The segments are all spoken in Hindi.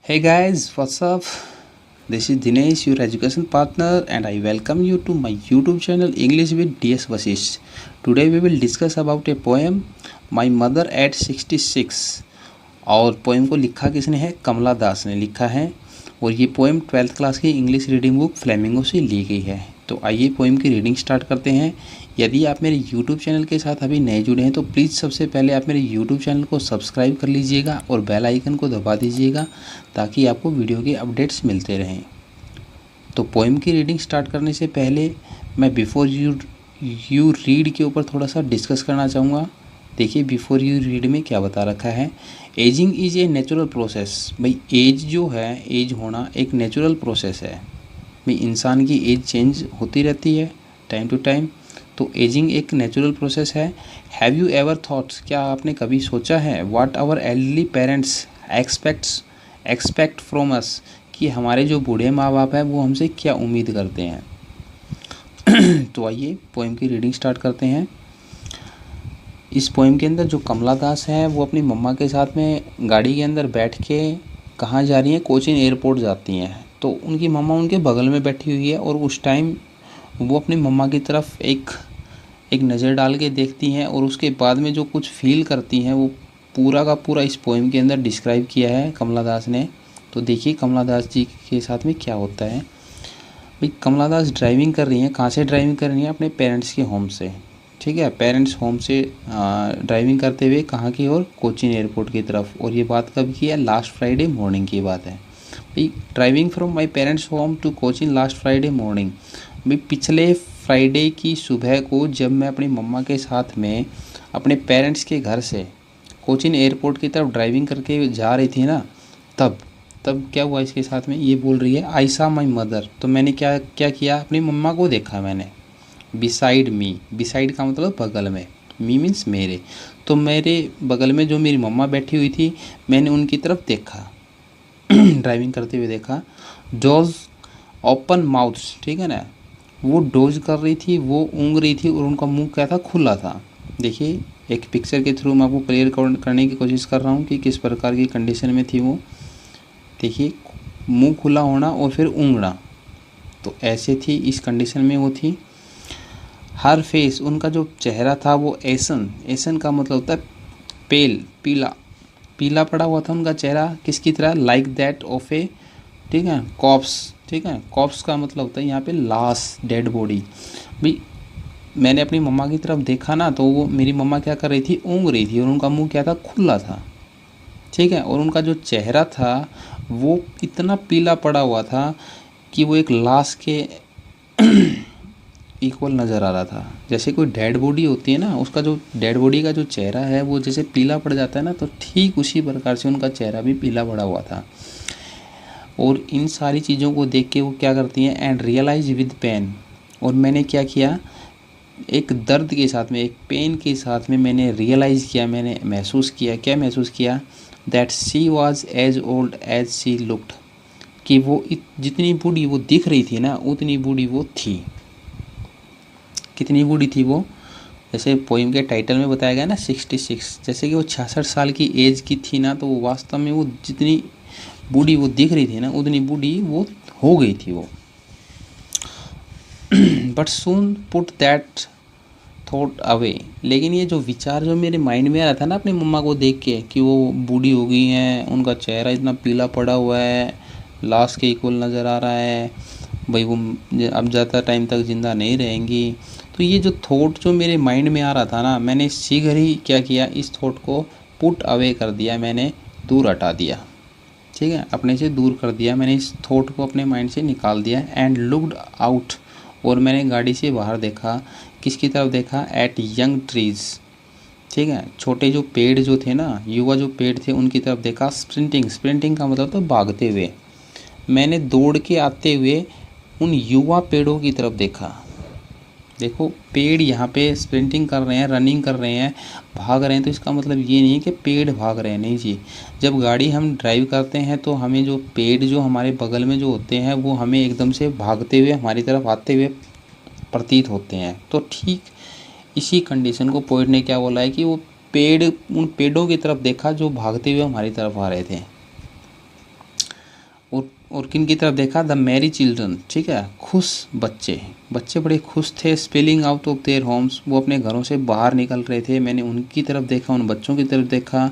Hey guys, what's up? This is Dinesh, your education partner, and I welcome you to my YouTube channel English with DS Vashish. Today we will discuss about a poem, My Mother at 66. और पोएम को लिखा किसने है? कमला दास ने लिखा है। और ये पोएम 12th क्लास की इंग्लिश रीडिंग बुक फ्लेमिंगो से ली गई है। तो आइए पोएम की रीडिंग स्टार्ट करते हैं। यदि आप मेरे यूट्यूब चैनल के साथ अभी नए जुड़े हैं तो प्लीज़ सबसे पहले आप मेरे यूट्यूब चैनल को सब्सक्राइब कर लीजिएगा और बेल आइकन को दबा दीजिएगा ताकि आपको वीडियो के अपडेट्स मिलते रहें। तो पोएम की रीडिंग स्टार्ट करने से पहले मैं बिफोर यू रीड के ऊपर थोड़ा सा डिस्कस करना चाहूँगा। देखिए बिफोर यू रीड में क्या बता रखा है। Ageing is a natural process. भाई एज जो है, एज होना एक नेचुरल प्रोसेस है। भाई इंसान की एज चेंज होती रहती है टाइम टू टाइम, तो एजिंग एक नेचुरल प्रोसेस है। हैव यू एवर थॉट्स, क्या आपने कभी सोचा है, what our elderly parents expect from us, कि हमारे जो बूढ़े माँ बाप हैं वो हमसे क्या उम्मीद करते हैं। तो आइए पोएम की रीडिंग स्टार्ट करते हैं। इस पोएम के अंदर जो कमला दास है वो अपनी मम्मा के साथ में गाड़ी के अंदर बैठ के कहाँ जा रही हैं? कोचीन एयरपोर्ट जाती हैं। तो उनकी मम्मा उनके बगल में बैठी हुई है और उस टाइम वो अपनी मम्मा की तरफ एक नज़र डाल के देखती हैं और उसके बाद में जो कुछ फील करती हैं वो पूरा का पूरा इस पोएम के अंदर डिस्क्राइब किया है कमला दास ने। तो देखिए कमला दास जी के साथ में क्या होता है। भाई कमला दास ड्राइविंग कर रही हैं। कहाँ से ड्राइविंग कर रही हैं? अपने पेरेंट्स के होम से। ठीक है, पेरेंट्स होम से ड्राइविंग करते हुए कहाँ की ओर? कोचीन एयरपोर्ट की तरफ। और ये बात कब की है? लास्ट फ्राइडे मॉर्निंग की बात है। भाई driving from my parents home to Cochin last Friday morning. भाई पिछले फ्राइडे की सुबह को जब मैं अपनी मम्मा के साथ में अपने पेरेंट्स के घर से कोचीन एयरपोर्ट की तरफ ड्राइविंग करके जा रही थी ना, तब क्या हुआ इसके साथ में? ये बोल रही है आई सा माई मदर। तो मैंने क्या किया? अपनी मम्मा को देखा मैंने। बिसाइड मी, बिसाइड का मतलब बगल में, मी मीन्स मेरे। तो मेरे बगल में जो मेरी मम्मा बैठी हुई थी मैंने उनकी तरफ देखा, ड्राइविंग करते हुए देखा। डोज ओपन माउथ्स, ठीक है ना, वो डोज कर रही थी, वो ऊँग रही थी और उनका मुंह क्या था? खुला था। देखिए एक पिक्चर के थ्रू मैं आपको क्लियर करने की कोशिश कर रहा हूँ कि किस प्रकार की कंडीशन में थी वो। देखिए मुंह खुला होना और फिर ऊँगना, तो ऐसे थी, इस कंडीशन में वो थी। हर फेस, उनका जो चेहरा था वो एसन का मतलब होता है पेल, पीला पड़ा हुआ था उनका चेहरा। किसकी तरह? लाइक दैट ऑफ ए, ठीक है, कॉप्स। ठीक है, कॉप्स का मतलब होता है यहाँ पे लाश, डेड बॉडी। भाई मैंने अपनी मम्मा की तरफ देखा ना, तो वो मेरी मम्मा क्या कर रही थी? ऊँग रही थी और उनका मुंह क्या था? खुला था। ठीक है, और उनका जो चेहरा था वो इतना पीला पड़ा हुआ था कि वो एक लाश के इक्वल नज़र आ रहा था। जैसे कोई डेड बॉडी होती है ना, उसका जो डेड बॉडी का जो चेहरा है वो जैसे पीला पड़ जाता है ना, तो ठीक उसी प्रकार से उनका चेहरा भी पीला पड़ा हुआ था। और इन सारी चीज़ों को देख के वो क्या करती हैं? And realize with pain. और मैंने क्या किया? एक दर्द के साथ में, एक पेन के साथ में मैंने रियलाइज़ किया, मैंने महसूस किया। क्या महसूस किया? That she was as old as she looked, कि वो जितनी बूढ़ी वो दिख रही थी ना उतनी बूढ़ी वो थी। कितनी बूढ़ी थी वो? जैसे पोइम के टाइटल में बताया गया ना 66, जैसे कि वो 66 साल की एज की थी ना, तो वो वास्तव में वो जितनी बूढ़ी वो दिख रही थी ना उतनी बूढ़ी वो हो गई थी वो। But soon put that thought away. लेकिन ये जो विचार जो मेरे माइंड में आ रहा था ना अपनी मम्मा को देख के कि वो बूढ़ी हो गई हैं, उनका चेहरा इतना पीला पड़ा हुआ है, लाश के इक्वल नज़र आ रहा है, भाई वो अब ज़्यादा टाइम तक ज़िंदा नहीं रहेंगी। तो ये जो थॉट जो मेरे माइंड में आ रहा था ना, मैंने शीघ्र ही क्या किया? इस थॉट को पुट अवे कर दिया, मैंने दूर हटा दिया। ठीक है, अपने से दूर कर दिया, मैंने इस थॉट को अपने माइंड से निकाल दिया। एंड लुक्ड आउट, और मैंने गाड़ी से बाहर देखा। किसकी तरफ देखा? Eight young trees. ठीक है, छोटे जो पेड़ जो थे ना, युवा जो पेड़ थे उनकी तरफ देखा। स्प्रिंटिंग का मतलब तो भागते हुए। मैंने दौड़ के आते हुए उन युवा पेड़ों की तरफ देखा। देखो पेड़ यहाँ पे स्प्रिंटिंग कर रहे हैं, रनिंग कर रहे हैं, भाग रहे हैं, तो इसका मतलब ये नहीं है कि पेड़ भाग रहे हैं, नहीं जी। जब गाड़ी हम ड्राइव करते हैं तो हमें जो पेड़ जो हमारे बगल में जो होते हैं वो हमें एकदम से भागते हुए हमारी तरफ आते हुए प्रतीत होते हैं। तो ठीक इसी कंडीशन को पोइट ने क्या बोला है कि वो पेड़, उन पेड़ों की तरफ देखा जो भागते हुए हमारी तरफ आ रहे थे। और किन की तरफ देखा, द मैरी चिल्ड्रन, ठीक है, खुश बच्चे। बच्चे बड़े खुश थे, spelling out of their homes, वो अपने घरों से बाहर निकल रहे थे। मैंने उनकी तरफ देखा, उन बच्चों की तरफ देखा।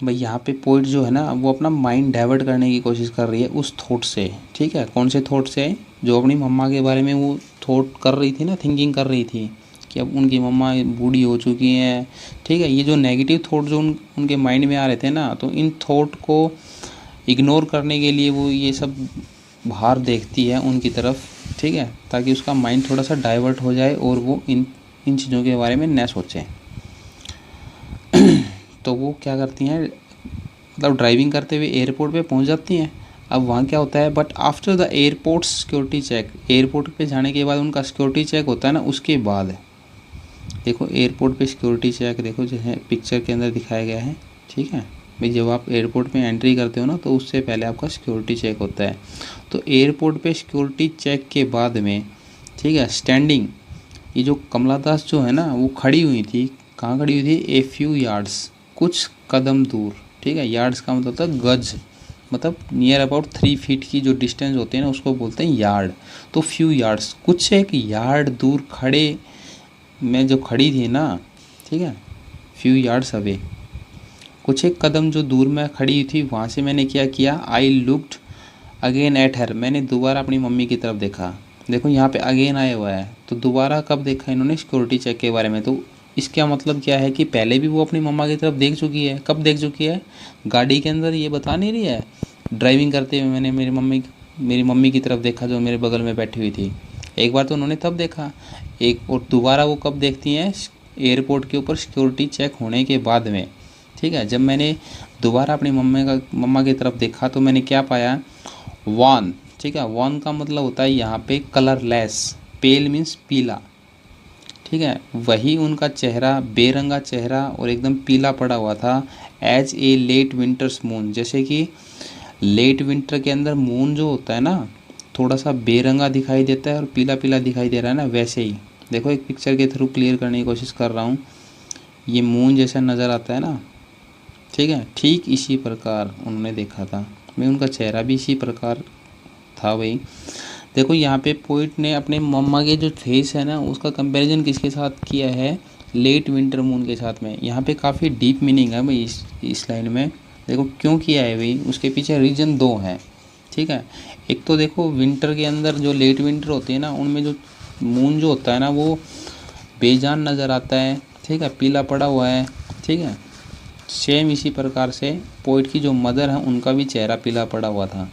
भाई यहाँ पे पोइट जो है ना वो अपना माइंड डाइवर्ट करने की कोशिश कर रही है उस थॉट से, ठीक है। कौन से थॉट से, जो अपनी मम्मा के बारे में वो थॉट कर रही थी ना, थिंकिंग कर रही थी कि अब उनकी मम्मा बूढ़ी हो चुकी हैं, ठीक है। ये जो नेगेटिव थॉट जो उनके माइंड में आ रहे थे ना, तो इन थॉट को इग्नोर करने के लिए वो ये सब बाहर देखती है उनकी तरफ, ठीक है, ताकि उसका माइंड थोड़ा सा डाइवर्ट हो जाए और वो इन इन चीज़ों के बारे में न सोचें। तो वो क्या करती हैं, मतलब ड्राइविंग करते हुए एयरपोर्ट पे पहुंच जाती हैं। अब वहाँ क्या होता है, but after the airport security check, airport पे जाने के बाद उनका सिक्योरिटी चेक होता है ना, उसके बाद देखो एयरपोर्ट पे सिक्योरिटी चेक देखो जो है पिक्चर के अंदर दिखाया गया है, ठीक है। भाई जब आप एयरपोर्ट में एंट्री करते हो ना, तो उससे पहले आपका सिक्योरिटी चेक होता है। तो एयरपोर्ट पे सिक्योरिटी चेक के बाद में, ठीक है, स्टैंडिंग, ये जो कमला दास जो है ना वो खड़ी हुई थी। कहाँ खड़ी हुई थी, ए फ्यू यार्ड्स, कुछ कदम दूर, ठीक है। यार्ड्स का मतलब होता है गज, मतलब नियर अबाउट 3 फीट की जो डिस्टेंस होती है ना उसको बोलते हैं यार्ड। तो फ्यू यार्ड्स, कुछ एक यार्ड दूर खड़े, मैं जो खड़ी थी ना, ठीक है, फ्यू यार्ड्स अवे, कुछ एक कदम जो दूर मैं खड़ी थी, वहाँ से मैंने क्या किया, I looked again at her, मैंने दोबारा अपनी मम्मी की तरफ देखा। देखो यहाँ पे अगेन आया हुआ है, तो दोबारा कब देखा इन्होंने, सिक्योरिटी चेक के बारे में। तो इसका मतलब क्या है कि पहले भी वो अपनी मम्मा की तरफ देख चुकी है। कब देख चुकी है, गाड़ी के अंदर, ये बता नहीं रही है, ड्राइविंग करते हुए मैंने मेरी मम्मी की तरफ देखा जो मेरे बगल में बैठी हुई थी। एक बार तो उन्होंने तब देखा, एक और दोबारा वो कब देखती हैं, एयरपोर्ट के ऊपर सिक्योरिटी चेक होने के बाद में, ठीक है। जब मैंने दोबारा अपनी मम्मा की तरफ देखा तो मैंने क्या पाया, वन, ठीक है। वन का मतलब होता है यहाँ पे कलरलेस, पेल मीन्स पीला, ठीक है। वही उनका चेहरा, बेरंगा चेहरा और एकदम पीला पड़ा हुआ था, as a late winter's moon, जैसे कि लेट विंटर के अंदर मून जो होता है ना, थोड़ा सा बेरंगा दिखाई देता है और पीला पीला दिखाई दे रहा है ना, वैसे ही। देखो एक पिक्चर के थ्रू क्लियर करने की कोशिश कर रहा हूँ, ये मून जैसा नज़र आता है ना, ठीक है। ठीक इसी प्रकार उन्होंने देखा था, मैं उनका चेहरा भी इसी प्रकार था भाई। देखो यहाँ पे पोइट ने अपने मम्मा के जो फेस है ना उसका कंपैरिजन किसके साथ किया है, लेट विंटर मून के साथ में। यहाँ पे काफ़ी डीप मीनिंग है भाई इस लाइन में। देखो क्यों किया है भाई, उसके पीछे रीज़न दो हैं, ठीक है। एक तो देखो विंटर के अंदर जो लेट विंटर होती है ना, उनमें जो मून जो होता है ना वो बेजान नज़र आता है, ठीक है, पीला पड़ा हुआ है, ठीक है। सेम इसी प्रकार से पोइट की जो मदर है उनका भी चेहरा पीला पड़ा हुआ था।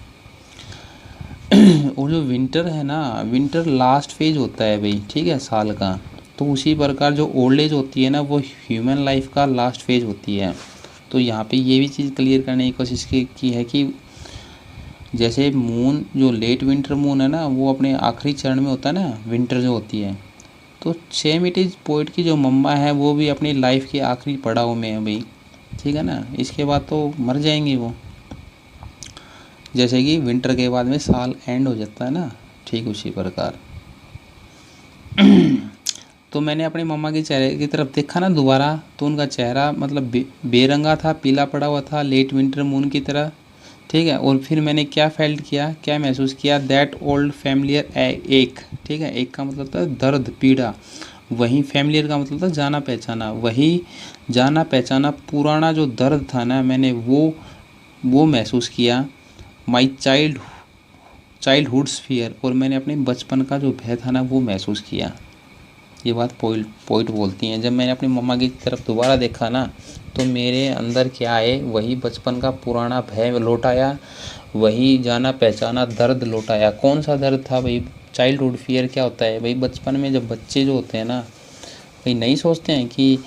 और जो विंटर है ना, विंटर लास्ट फेज होता है भाई, ठीक है, साल का। तो उसी प्रकार जो ओल्ड एज होती है ना वो ह्यूमन लाइफ का लास्ट फेज होती है। तो यहाँ पे ये भी चीज़ क्लियर करने की कोशिश की है कि जैसे मून, जो लेट विंटर मून है ना वो अपने आखिरी चरण में होता है ना, विंटर जो होती है, तो सेम इट इज़ पोइट की जो मम्मा है वो भी अपनी लाइफ के आखिरी पड़ाव में है भाई, ठीक है ना। इसके बाद तो मर जाएंगी वो, जैसे कि विंटर के बाद में साल एंड हो जाता है ना, ठीक उसी प्रकार। तो मैंने अपनी मम्मा के चेहरे की तरफ देखा ना दोबारा, तो उनका चेहरा मतलब बेरंगा था, पीला पड़ा हुआ था, लेट विंटर मून की तरह, ठीक है। और फिर मैंने क्या फेल्ट किया, क्या महसूस किया, दैट ओल्ड फैमिलियर एक, ठीक है, एक का मतलब था दर्द, पीड़ा, वही फैमिलियर का मतलब था जाना पहचाना, वही जाना पहचाना पुराना जो दर्द था ना, मैंने वो महसूस किया। माई चाइल्डहुड्स फियर, और मैंने अपने बचपन का जो भय था ना वो महसूस किया। ये बात पोइट बोलती हैं, जब मैंने अपनी मम्मा की तरफ दोबारा देखा ना तो मेरे अंदर क्या आए, वही बचपन का पुराना भय लौट आया, वही जाना पहचाना दर्द लौट आया। कौन सा दर्द था भाई, चाइल्डहुड फियर क्या होता है भाई, बचपन में जब बच्चे जो होते हैं ना भाई नहीं सोचते हैं कि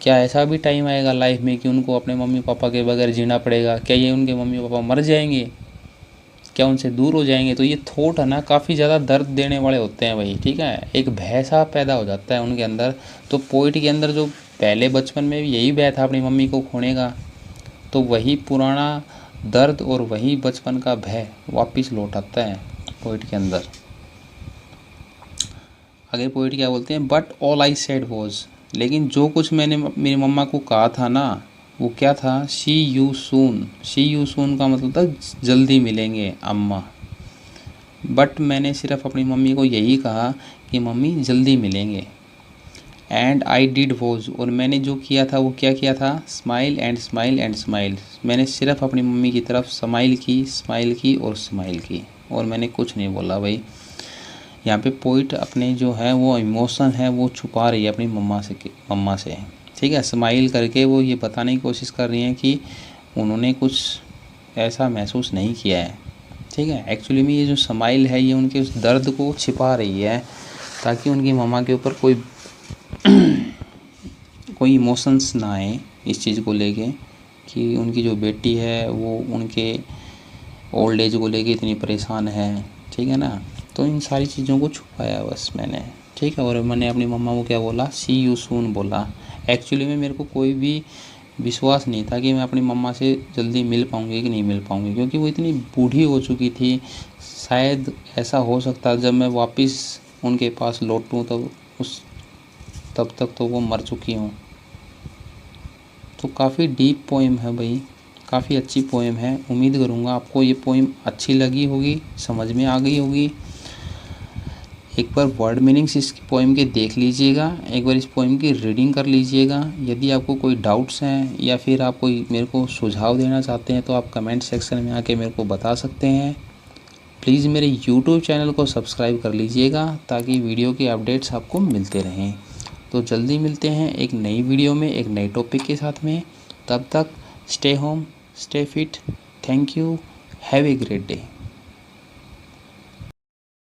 क्या ऐसा भी टाइम आएगा लाइफ में कि उनको अपने मम्मी पापा के बगैर जीना पड़ेगा, क्या ये उनके मम्मी पापा मर जाएंगे, क्या उनसे दूर हो जाएंगे। तो ये थॉट है ना काफ़ी ज़्यादा दर्द देने वाले होते हैं भाई, ठीक है, एक भय सा पैदा हो जाता है उनके अंदर। तो पोइट के अंदर जो पहले बचपन में भी यही भय था अपनी मम्मी को खोने का, तो वही पुराना दर्द और वही बचपन का भय वापस लौट आता है पोइट के अंदर। आगे पोइट क्या बोलते हैं, but all I said was, लेकिन जो कुछ मैंने मेरी मम्मा को कहा था ना वो क्या था, सी you soon. C you soon का मतलब था जल्दी मिलेंगे अम्मा। बट मैंने सिर्फ अपनी मम्मी को यही कहा कि मम्मी जल्दी मिलेंगे। एंड आई डिड वॉज, और मैंने जो किया था वो क्या किया था, smile and smile and smile. मैंने सिर्फ अपनी मम्मी की तरफ स्माइल की और स्माइल की, और मैंने कुछ नहीं बोला भाई। यहाँ पे पोइट अपने जो है वो इमोशन है वो छुपा रही है अपनी मम्मा से। ठीक है, स्माइल करके वो ये बताने की कोशिश कर रही हैं कि उन्होंने कुछ ऐसा महसूस नहीं किया है। ठीक है, एक्चुअली में ये जो स्माइल है ये उनके उस दर्द को छिपा रही है, ताकि उनकी मम्मा के ऊपर कोई इमोशंस ना आए इस चीज़ को लेके कि उनकी जो बेटी है वो उनके ओल्ड एज को लेके इतनी परेशान है। ठीक है ना, तो इन सारी चीज़ों को छुपाया बस मैंने। ठीक है, और मैंने अपनी मम्मा को क्या बोला, सी यू सून बोला। एक्चुअली में मेरे को कोई भी विश्वास नहीं था कि मैं अपनी मम्मा से जल्दी मिल पाऊँगी कि नहीं मिल पाऊँगी, क्योंकि वो इतनी बूढ़ी हो चुकी थी। शायद ऐसा हो सकता जब मैं वापस उनके पास लौटूँ तब तक तो वो मर चुकी हूँ। तो काफ़ी डीप पोएम है भाई, काफ़ी अच्छी पोएम है। उम्मीद करूँगा आपको ये पोएम अच्छी लगी होगी, समझ में आ गई होगी। एक बार वर्ड मीनिंग्स इस पोएम के देख लीजिएगा, एक बार इस पोएम की रीडिंग कर लीजिएगा। यदि आपको कोई डाउट्स हैं या फिर आप कोई मेरे को सुझाव देना चाहते हैं तो आप कमेंट सेक्शन में आके मेरे को बता सकते हैं। प्लीज़ मेरे यूट्यूब चैनल को सब्सक्राइब कर लीजिएगा ताकि वीडियो के अपडेट्स आपको मिलते रहें। तो जल्दी मिलते हैं एक नई वीडियो में एक नए टॉपिक के साथ में। तब तक stay home, stay fit. Thank you, have a great day.